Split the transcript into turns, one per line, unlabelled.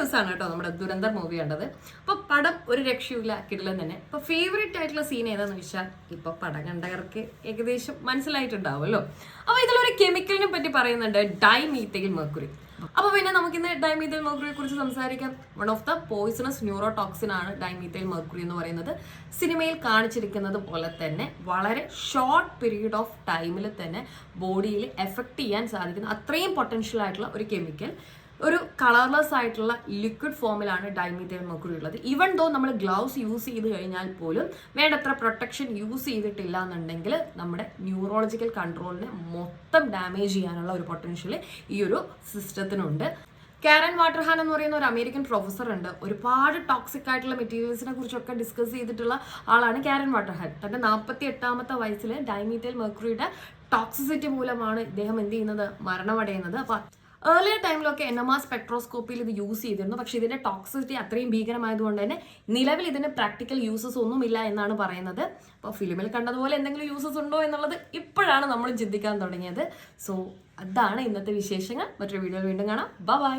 ദിവസമാണ് കേട്ടോ നമ്മുടെ ദുരന്തർ മൂവി കണ്ടത്. അപ്പോൾ പടം ഒരു രക്ഷയില്ല, കിടിലൻ തന്നെ. ഇപ്പോൾ ഫേവറേറ്റ് ആയിട്ടുള്ള സീൻ ഏതാന്ന് വെച്ചാൽ ഇപ്പോൾ പടം കണ്ടവർക്ക് ഏകദേശം മനസ്സിലായിട്ടുണ്ടാവുമല്ലോ. അപ്പോൾ ഇതിലൊരു കെമിക്കലിനെ പറ്റി പറയുന്നുണ്ട്, ഡൈമീഥൈൽ മെർക്കുറി. അപ്പോൾ പിന്നെ നമുക്കിന്ന് ഡൈമീഥൈൽ മെർക്കുറിയെ കുറിച്ച് സംസാരിക്കാം. One of the poisonous neurotoxin ആണ് ഡൈമീഥൈൽ മെർക്കുറി എന്ന് പറയുന്നത്. സിനിമയിൽ കാണിച്ചിരിക്കുന്നത് പോലെ തന്നെ വളരെ ഷോർട്ട് പീരീഡ് ഓഫ് ടൈമിൽ തന്നെ ബോഡിയിൽ എഫക്റ്റ് ചെയ്യാൻ സാധിക്കുന്ന അത്രയും പൊട്ടൻഷ്യൽ ആയിട്ടുള്ള ഒരു കെമിക്കൽ. ഒരു കളർലെസ് ആയിട്ടുള്ള ലിക്വിഡ് ഫോമിലാണ് ഡൈമീഥൈൽ മെർക്കുറി ഉള്ളത്. ഈവൻ ദോ നമ്മൾ ഗ്ലൗസ് യൂസ് ചെയ്ത് കഴിഞ്ഞാൽ പോലും വേണ്ടത്ര പ്രൊട്ടക്ഷൻ യൂസ് ചെയ്തിട്ടില്ല എന്നുണ്ടെങ്കിൽ നമ്മുടെ ന്യൂറോളജിക്കൽ കൺട്രോളിനെ മൊത്തം ഡാമേജ് ചെയ്യാനുള്ള ഒരു പൊട്ടൻഷ്യൽ ഈ ഒരു സിസ്റ്റത്തിനുണ്ട്. കാരൻ വാട്ടർഹാൻ എന്ന് പറയുന്ന ഒരു അമേരിക്കൻ പ്രൊഫസർ ഉണ്ട്. ഒരുപാട് ടോക്സിക് ആയിട്ടുള്ള മെറ്റീരിയൽസിനെ കുറിച്ചൊക്കെ ഡിസ്കസ് ചെയ്തിട്ടുള്ള ആളാണ് കാരൻ വാട്ടർഹാൻ. തന്റെ 48ാമത്തെ വയസ്സിൽ ഡൈമീഥൈൽ മെർക്കുറിയുടെ ടോക്സിസിറ്റി മൂലമാണ് ഇദ്ദേഹം എന്ത് ചെയ്യുന്നത്, മരണമടയുന്നത്. അപ്പൊ ഏർലിയർ ടൈമിലൊക്കെ NMR സ്പെക്ട്രോസ്കോപ്പിയിൽ ഇത് യൂസ് ചെയ്തിരുന്നു. പക്ഷേ ഇതിന്റെ ടോക്സിസിറ്റി അത്രയും ഭീകരമായതുകൊണ്ട് തന്നെ നിലവിൽ ഇതിന് പ്രാക്ടിക്കൽ യൂസസ് ഒന്നുമില്ല എന്നാണ് പറയുന്നത്. അപ്പോൾ ഫിലിമിൽ കണ്ടതുപോലെ എന്തെങ്കിലും യൂസസ് ഉണ്ടോ എന്നുള്ളത് ഇപ്പോഴാണ് നമ്മൾ ചിന്തിക്കാൻ തുടങ്ങിയത്. സോ അതാണ് ഇന്നത്തെ വിശേഷങ്ങൾ. മറ്റൊരു വീഡിയോയിൽ വീണ്ടും കാണാം. ബൈ.